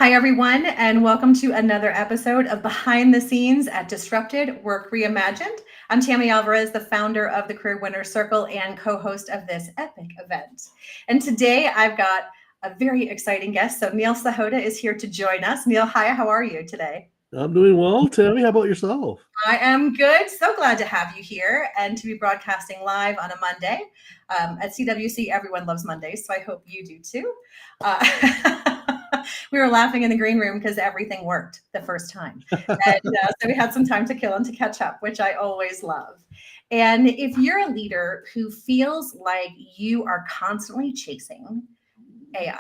Hi, everyone, and welcome to another episode of Behind the Scenes at Disrupted Work Reimagined. I'm Tammy Alvarez, the founder of the Career Winners Circle and co-host of this epic event. And today I've got a very exciting guest. So Neil Sahota is here to join us. Neil, hi, how are you today? I'm doing well, Tammy. How about yourself? I am good. So glad to have you here and to be broadcasting live on a Monday. At CWC, everyone loves Mondays, so I hope you do too. We were laughing in the green room because everything worked the first time. And so we had some time to kill and to catch up, which I always love. And if you're a leader who feels like you are constantly chasing AI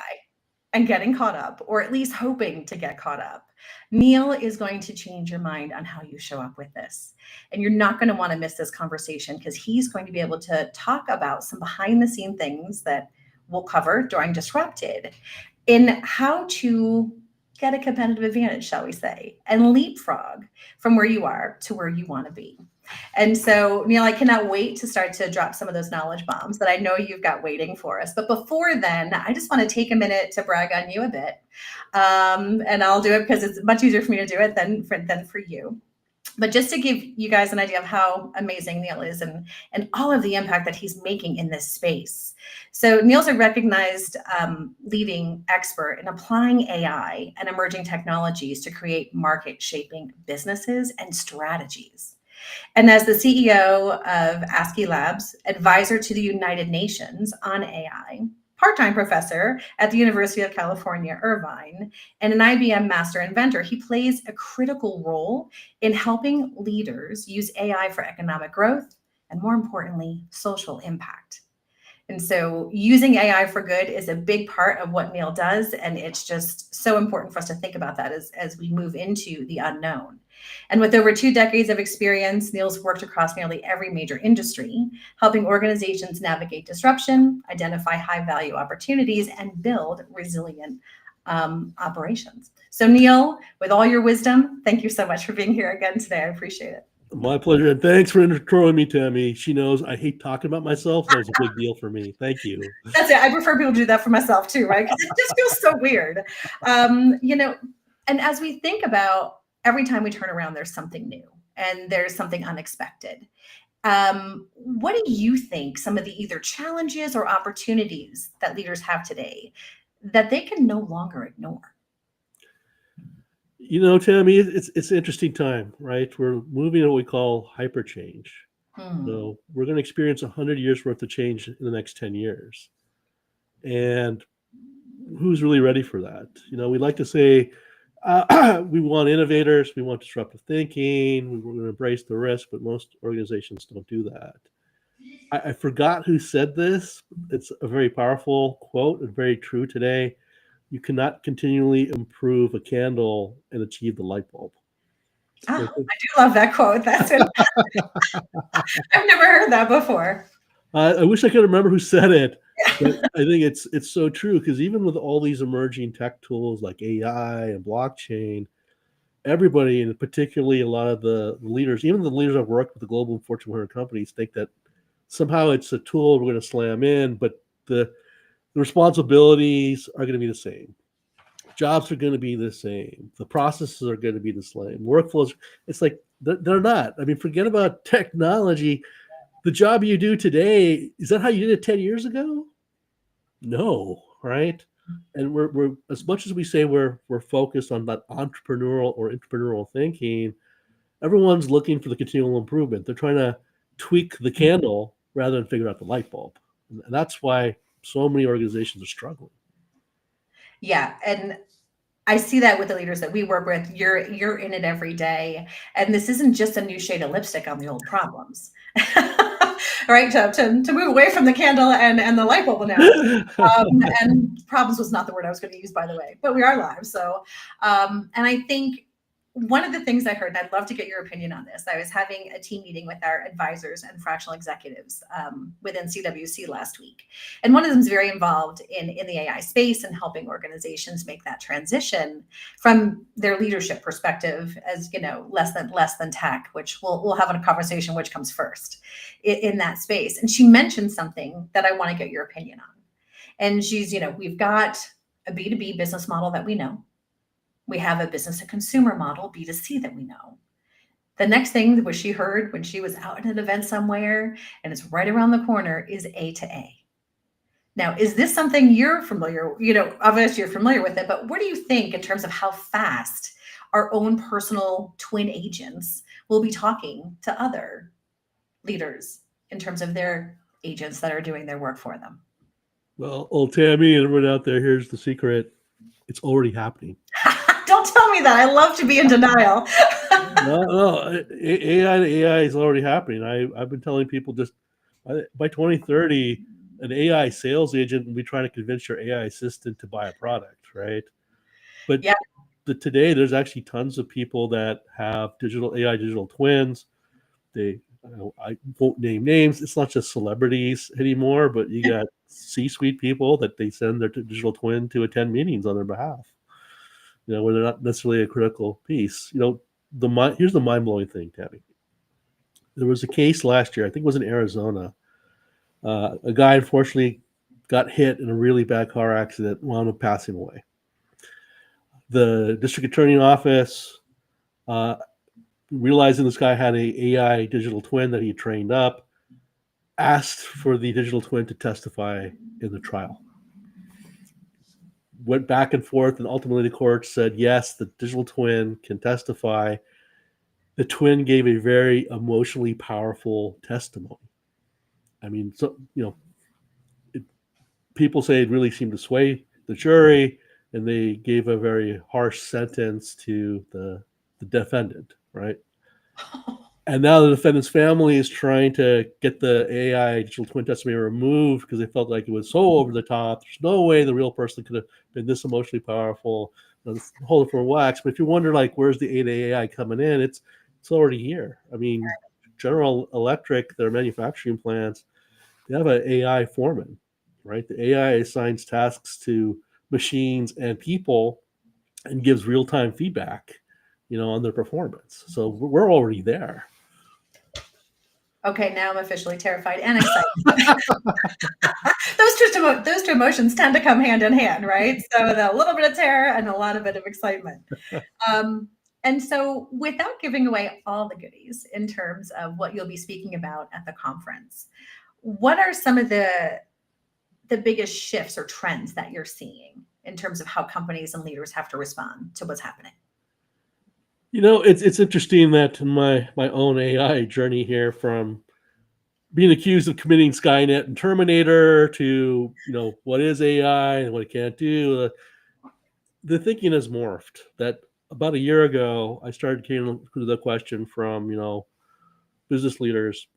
and getting caught up, or at least hoping to get caught up, Neil is going to change your mind on how you show up with this. And you're not going to want to miss this conversation because he's going to be able to talk about some behind the scene things that we'll cover during Disrupted in how to get a competitive advantage, shall we say, and leapfrog from where you are to where you want to be. And so, Neil, I cannot wait to start to drop some of those knowledge bombs that I know you've got waiting for us. But before then, I just want to take a minute to brag on you a bit. And I'll do it because it's much easier for me to do it than for you. But just to give you guys an idea of how amazing Neil is and all of the impact that he's making in this space. So Neil's a recognized leading expert in applying AI and emerging technologies to create market-shaping businesses and strategies. And as the CEO of ASCII Labs, advisor to the United Nations on AI, part-time professor at the University of California, Irvine, and an IBM master inventor, he plays a critical role in helping leaders use AI for economic growth and, more importantly, social impact. And so using AI for good is a big part of what Neil does. And it's just so important for us to think about that as we move into the unknown. And with over 2 decades of experience, Neil's worked across nearly every major industry, helping organizations navigate disruption, identify high-value opportunities, and build resilient operations. So Neil, with all your wisdom, thank you so much for being here again today. I appreciate it. My pleasure. And thanks for introing me, Tammy. She knows I hate talking about myself. That was a big deal for me. Thank you. That's it. I prefer people do that for myself too, right? Because it just feels so weird. And as we think about every time we turn around, there's something new and there's something unexpected. What do you think some of the either challenges or opportunities that leaders have today that they can no longer ignore? Tammy, it's an interesting time, right? We're moving to what we call hyper change. So we're going to experience 100 years worth of change in the next 10 years. And who's really ready for that? We like to say we want innovators, we want disruptive thinking, we want to embrace the risk, but most organizations don't do that. I forgot who said this. It's a very powerful quote and very true today. You cannot continually improve a candle and achieve the light bulb. Oh, I do love that quote. That's it. I've never heard that before. I wish I could remember who said it, but I think it's so true because even with all these emerging tech tools like AI and blockchain, everybody, and particularly a lot of the leaders, even the leaders I've worked with the global Fortune 100 companies, think that somehow it's a tool we're going to slam in, but the responsibilities are going to be the same. Jobs are going to be the same. The processes are going to be the same. Workflows, it's like they're not. I mean, forget about technology. The job you do today, is that how you did it 10 years ago? No, right? And we're as much as we say we're focused on that entrepreneurial thinking, everyone's looking for the continual improvement. They're trying to tweak the candle rather than figure out the light bulb. And that's why so many organizations are struggling. Yeah, and I see that with the leaders that we work with. You're in it every day, and this isn't just a new shade of lipstick on the old problems, right? To move away from the candle and the light bulb now. And problems was not the word I was going to use, by the way, but we are live. So, and I think one of the things I heard, and I'd love to get your opinion on this. I was having a team meeting with our advisors and fractional executives within CWC last week. And one of them is very involved in the AI space and helping organizations make that transition from their leadership perspective as, less than tech, which we'll have a conversation, which comes first in that space. And she mentioned something that I want to get your opinion on. And she's, we've got a B2B business model that we know. We have a business to consumer model, B2C, that we know. The next thing that she heard when she was out at an event somewhere, and it's right around the corner, is A to A. Now, is this something you're familiar, obviously you're familiar with it, but what do you think in terms of how fast our own personal twin agents will be talking to other leaders in terms of their agents that are doing their work for them? Well, old Tammy and everyone out there, here's the secret. It's already happening. Don't tell me that. I love to be in denial. No, AI is already happening. I've been telling people just by 2030, an AI sales agent will be trying to convince your AI assistant to buy a product, right? But yeah. Today, there's actually tons of people that have AI digital twins. I won't name names. It's not just celebrities anymore, but you got C-suite people that they send their digital twin to attend meetings on their behalf. Where they're not necessarily a critical piece. Here's the mind-blowing thing, Tammy. There was a case last year, I think it was in Arizona. A guy unfortunately got hit in a really bad car accident, wound up passing away. The district attorney office, realizing this guy had an AI digital twin that he trained up, asked for the digital twin to testify in the trial. Went back and forth, and ultimately the court said, yes, the digital twin can testify. The twin gave a very emotionally powerful testimony. I mean, people say it really seemed to sway the jury, and they gave a very harsh sentence to the defendant, right? And now the defendant's family is trying to get the AI digital twin testimony removed because they felt like it was so over the top. There's no way the real person could have been this emotionally powerful. Hold it for wax. But if you wonder, where's the AI coming in? It's already here. I mean, General Electric, their manufacturing plants, they have an AI foreman, right? The AI assigns tasks to machines and people and gives real-time feedback, on their performance. So we're already there. Okay, now I'm officially terrified and excited. Those two emotions tend to come hand in hand, right? So a little bit of terror and a lot of bit of excitement. And so without giving away all the goodies in terms of what you'll be speaking about at the conference, what are some of the biggest shifts or trends that you're seeing in terms of how companies and leaders have to respond to what's happening? It's interesting that in my own AI journey here, from being accused of committing Skynet and Terminator to, what is AI and what it can't do, the thinking has morphed. That about a year ago, I started getting to the question from, business leaders,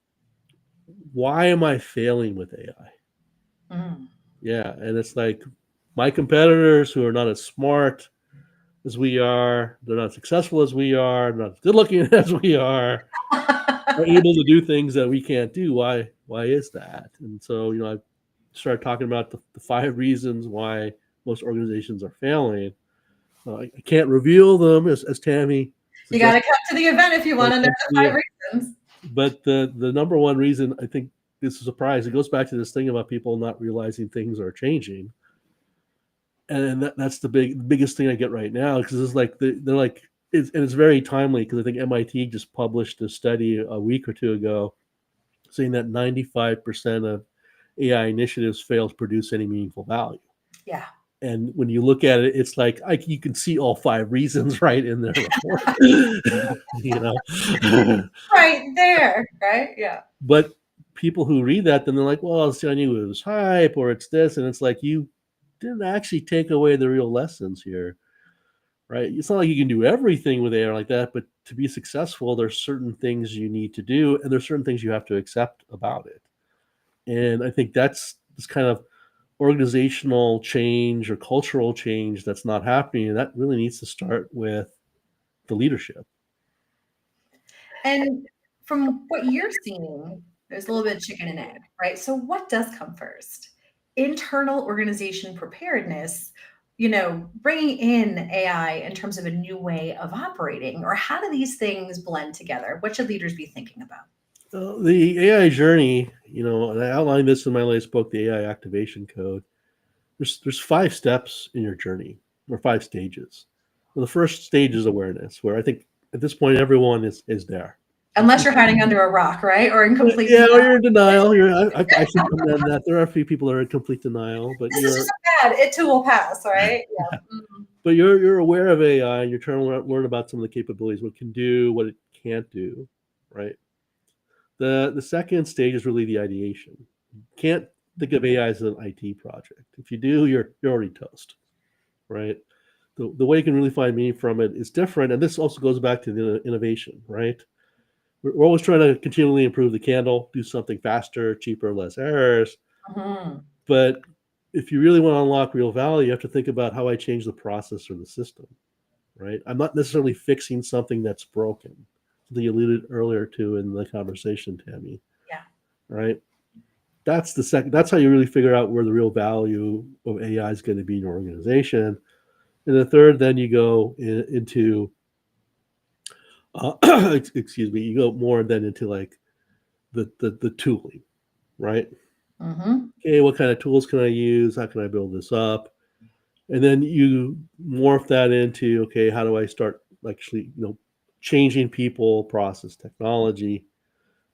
why am I failing with AI? Yeah, and it's like my competitors who are not as smart as we are, they're not successful as we are, not as good looking as we are able to do things that we can't do. Why is that? And so, I started talking about the 5 reasons why most organizations are failing. I can't reveal them as Tammy. You got to come to the event if you want to know the 5 reasons. But the number one reason, I think this is a surprise. It goes back to this thing about people not realizing things are changing. And that's the biggest thing I get right now, because it's like they're like, and it's very timely, because I think MIT just published a study a week or two ago saying that 95% of AI initiatives fail to produce any meaningful value. Yeah. And when you look at it, it's like you can see all 5 reasons right in there. Right there, right? Yeah. But people who read that, then they're like, well, I knew it was hype, or it's this, and it's like, you didn't actually take away the real lessons here, right? It's not like you can do everything with AI like that, but to be successful, there's certain things you need to do, and there's certain things you have to accept about it. And I think that's this kind of organizational change or cultural change that's not happening, and that really needs to start with the leadership. And from what you're seeing, there's a little bit of chicken and egg, right? So what does come first? Internal organization preparedness, bringing in AI in terms of a new way of operating, or how do these things blend together? What should leaders be thinking about? The AI journey, and I outlined this in my latest book, The AI Activation Code. There's 5 steps in your journey, or 5 stages. Well, the first stage is awareness, where I think at this point everyone is there. Unless you're hiding under a rock, right? Or in complete Yeah, or denial. you're in denial. I should commend that. There are a few people that are in complete denial, but This is just bad. It too will pass, right? Yeah. you're aware of AI and you're trying to learn about some of the capabilities, what it can do, what it can't do, right? The second stage is really the ideation. You can't think of AI as an IT project. If you do, you're already toast, right? The way you can really find meaning from it is different, and this also goes back to the innovation, right? We're always trying to continually improve the candle, do something faster, cheaper, less errors. Mhm. But if you really want to unlock real value, you have to think about how I change the process or the system, right? I'm not necessarily fixing something that's broken. Something you alluded earlier to in the conversation, Tammy. Yeah. Right? That's the second. That's how you really figure out where the real value of AI is going to be in your organization. And the third, then you go into, excuse me, you go more then into like the tooling, right? Mm-hmm. Okay, what kind of tools can I use? How can I build this up? And then you morph that into, okay, how do I start actually, changing people, process, technology?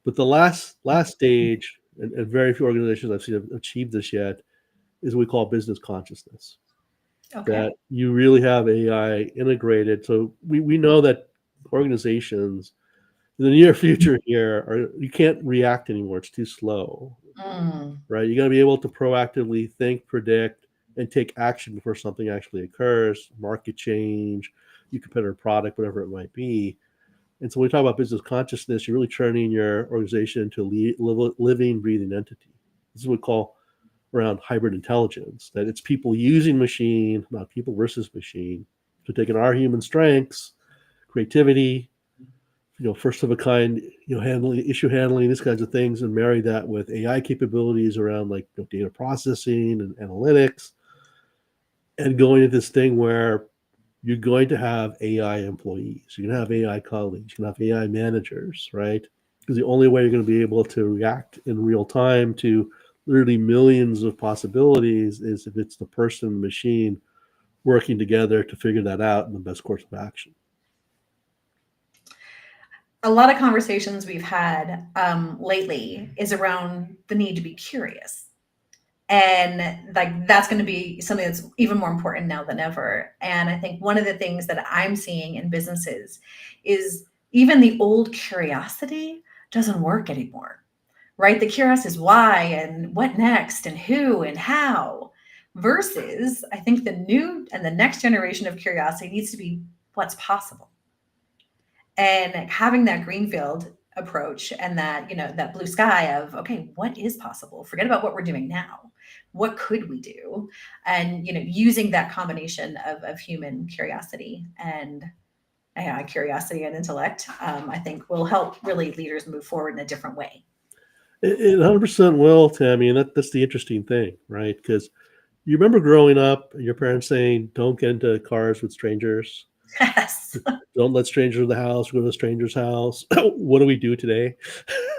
But the last stage, and very few organizations I've seen have achieved this yet, is what we call business consciousness. Okay. That you really have AI integrated. So we know that organizations in the near future here you can't react anymore. It's too slow, Mm. right? You got to be able to proactively think, predict, and take action before something actually occurs, market change, your competitor product, whatever it might be. And so when we talk about business consciousness, you're really turning your organization into a living, breathing entity. This is what we call around hybrid intelligence, that it's people using machine, not people versus machine. So taking our human strengths, creativity, first of a kind, handling, issue handling, these kinds of things, and marry that with AI capabilities around like data processing and analytics, and going to this thing where you're going to have AI employees, you're going to have AI colleagues, you're going to have AI managers, right? Because the only way you're going to be able to react in real time to literally millions of possibilities is if it's the person and the machine working together to figure that out in the best course of action. A lot of conversations we've had lately is around the need to be curious. And like that's going to be something that's even more important now than ever. And I think one of the things that I'm seeing in businesses is even the old curiosity doesn't work anymore, right? The curiosity is why and what next and who and how, versus I think the new and the next generation of curiosity needs to be what's possible. And having that greenfield approach and that, that blue sky of, okay, what is possible? Forget about what we're doing now. What could we do? And, using that combination of human curiosity and AI curiosity and intellect, I think will help really leaders move forward in a different way. It 100% will, Tammy, and that's the interesting thing, right? Because you remember growing up, your parents saying, "Don't get into cars with strangers. Yes. Don't let strangers in the house. Go to a stranger's house." What do we do today?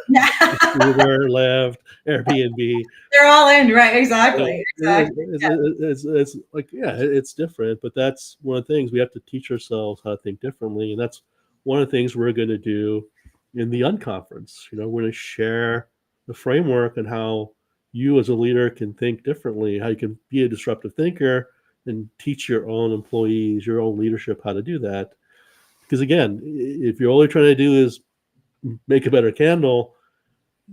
Yeah. Uber, Lyft, Airbnb. They're all in, right? Exactly. Exactly. Yeah. It's like, yeah, it's different, but that's one of the things we have to teach ourselves how to think differently, and that's one of the things we're going to do in the unconference. We're going to share the framework and how you as a leader can think differently, how you can be a disruptive thinker and teach your own employees, your own leadership how to do that. Because again, if you're only trying to do is make a better candle,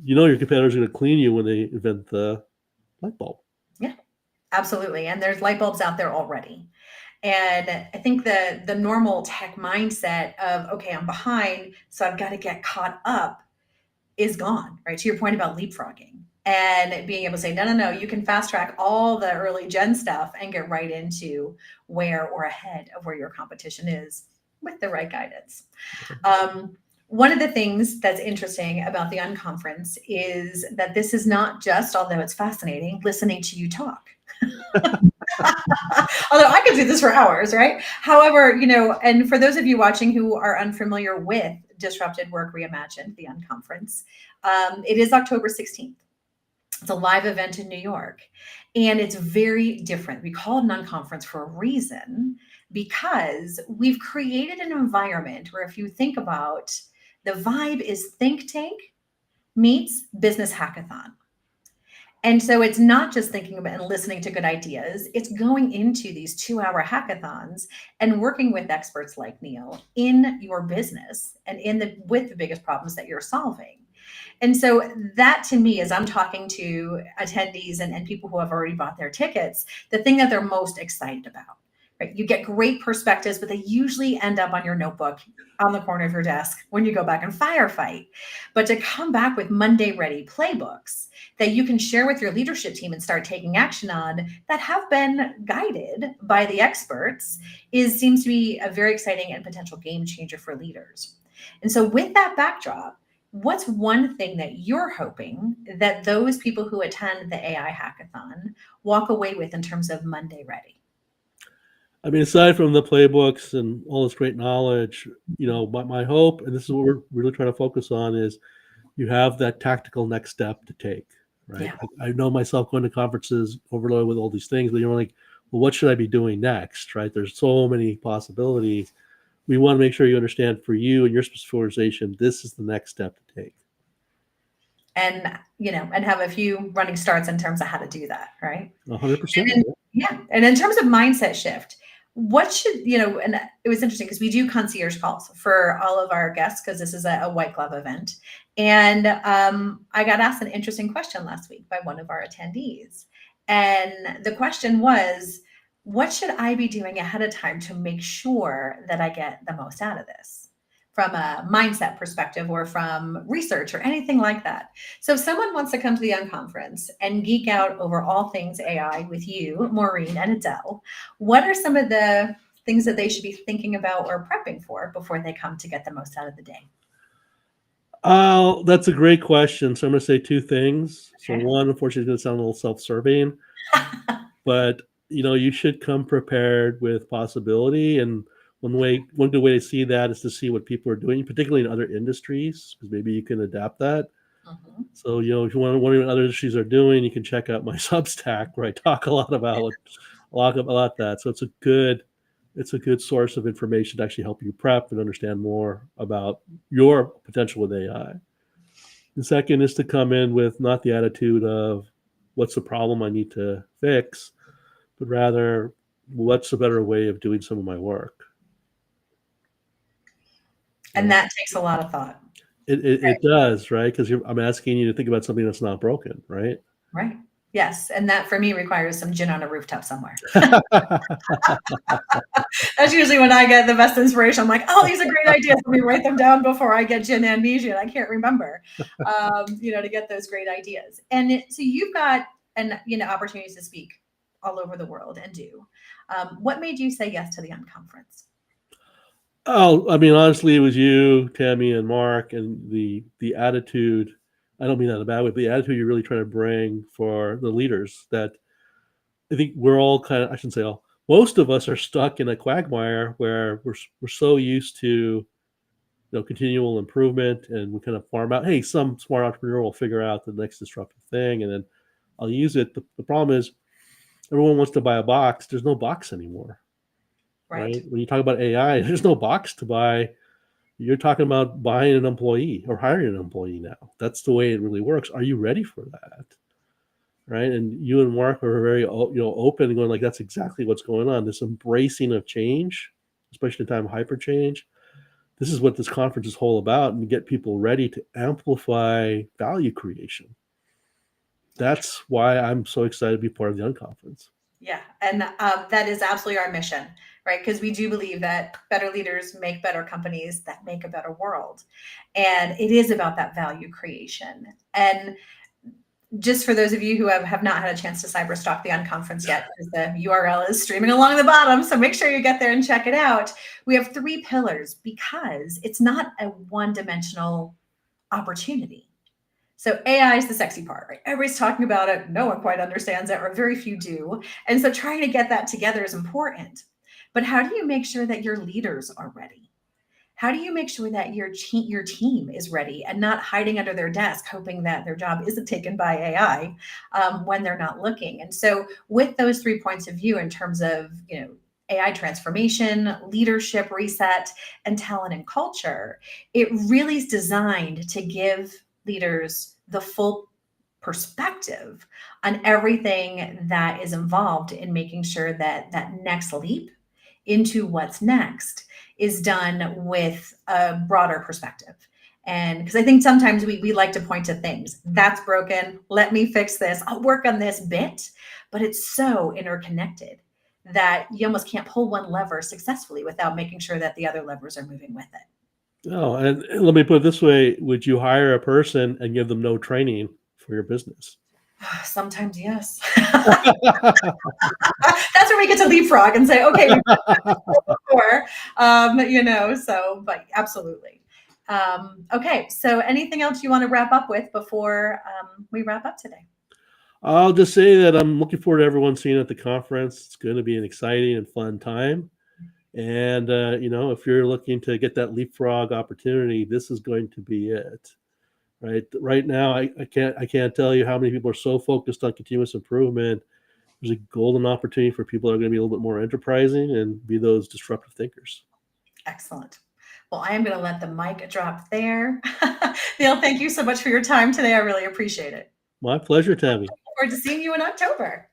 your competitors are going to clean you when they invent the light bulb. Yeah, absolutely. And there's light bulbs out there already. And I think the normal tech mindset of, okay, I'm behind, so I've got to get caught up is gone, right? To your point about leapfrogging and being able to say, no, no, no, you can fast track all the early gen stuff and get right into where or ahead of where your competition is with the right guidance. One of the things that's interesting about the unconference is that this is not just, although it's fascinating, listening to you talk. Although I could do this for hours, right? However, and for those of you watching who are unfamiliar with Disrupted Work Reimagined, the unconference, it is October 16th. It's a live event in New York, and it's very different. We call it an unconference for a reason, because we've created an environment where, if you think about, the vibe is think tank meets business hackathon. And so it's not just thinking about and listening to good ideas, it's going into these 2-hour hackathons and working with experts like Neil in your business and with the biggest problems that you're solving. And so that, to me, as I'm talking to attendees and people who have already bought their tickets, the thing that they're most excited about, right? You get great perspectives, but they usually end up on your notebook on the corner of your desk when you go back and firefight. But to come back with Monday ready playbooks that you can share with your leadership team and start taking action on, that have been guided by the experts, seems to be a very exciting and potential game changer for leaders. And so with that backdrop, what's one thing that you're hoping that those people who attend the AI hackathon walk away with in terms of Monday ready? I mean, aside from the playbooks and all this great knowledge, my hope, and this is what we're really trying to focus on, is you have that tactical next step to take, right? Yeah. I know myself going to conferences overloaded with all these things, but you're like, well, what should I be doing next, right? There's so many possibilities. We want to make sure you understand, for you and your specific organization, this is the next step to take. And have a few running starts in terms of how to do that, right? 100%. Yeah. And in terms of mindset shift, what should, and it was interesting because we do concierge calls for all of our guests, because this is a white glove event. And I got asked an interesting question last week by one of our attendees. And the question was, what should I be doing ahead of time to make sure that I get the most out of this, from a mindset perspective or from research or anything like that? So if someone wants to come to the Unconference and geek out over all things AI with you, Maureen and Adele, what are some of the things that they should be thinking about or prepping for before they come to get the most out of the day? Oh, that's a great question. So I'm going to say two things. Okay. So one, unfortunately, is going to sound a little self-serving, but you should come prepared with possibility. And one good way to see that is to see what people are doing, particularly in other industries, because maybe you can adapt that. Mhm. So, if you want to wonder what other industries are doing, you can check out my Substack, where I talk a lot about that. So it's a good source of information to actually help you prep and understand more about your potential with AI. The second is to come in with not the attitude of what's the problem I need to fix, but rather what's a better way of doing some of my work. And that takes a lot of thought. It does, right? Because I'm asking you to think about something that's not broken, right? Right. Yes. And that, for me, requires some gin on a rooftop somewhere. That's usually when I get the best inspiration. I'm like, oh, these are great ideas. Let me write them down before I get gin amnesia and I can't remember, to get those great ideas. And so you've got opportunities to speak all over the world and do. What made you say yes to the Unconference? Oh, I mean, honestly, it was you, Tammy, and Mark, and the attitude. I don't mean that in a bad way, but the attitude you're really trying to bring for the leaders. That I think we're all I shouldn't say all. Most of us are stuck in a quagmire where we're so used to continual improvement, and we kind of farm out. Hey, some smart entrepreneur will figure out the next disruptive thing, and then I'll use it. The problem is, everyone wants to buy a box. There's no box anymore. Right? When you talk about AI, there's no box to buy. You're talking about buying an employee or hiring an employee now. That's the way it really works. Are you ready for that? Right? And you and Mark are very open and going like, that's exactly what's going on. This embracing of change, especially in time of hyper change. This is what this conference is all about, and get people ready to amplify value creation. That's why I'm so excited to be part of the Unconference. Yeah, and that is absolutely our mission, right? Because we do believe that better leaders make better companies that make a better world. And it is about that value creation. And just for those of you who have not had a chance to cyber stalk the Unconference yet, because the URL is streaming along the bottom, so make sure you get there and check it out. We have 3 pillars, because it's not a one-dimensional opportunity. So AI is the sexy part, right? Everybody's talking about it. No one quite understands it, or very few do. And so trying to get that together is important. But how do you make sure that your leaders are ready? How do you make sure that your team is ready and not hiding under their desk, hoping that their job isn't taken by AI when they're not looking? And so, with those 3 points of view in terms of AI transformation, leadership reset, and talent and culture, it really is designed to give leaders the full perspective on everything that is involved in making sure that that next leap into what's next is done with a broader perspective. And because I think sometimes we like to point to things that's broken, let me fix this, I'll work on this bit, but it's so interconnected that you almost can't pull one lever successfully without making sure that the other levers are moving with it. Oh, and let me put it this way: would you hire a person and give them no training for your business? Sometimes, yes. That's where we get to leapfrog and say, okay, we've done this before, but absolutely. Okay, so anything else you want to wrap up with before we wrap up today? I'll just say that I'm looking forward to everyone seeing you at the conference. It's going to be an exciting and fun time. And, if you're looking to get that leapfrog opportunity, this is going to be it. Right now, I can't tell you how many people are so focused on continuous improvement. There's a golden opportunity for people that are going to be a little bit more enterprising and be those disruptive thinkers. Excellent. Well, I am going to let the mic drop there. Neil, thank you so much for your time today. I really appreciate it. My pleasure, Tammy. Look forward to seeing you in October.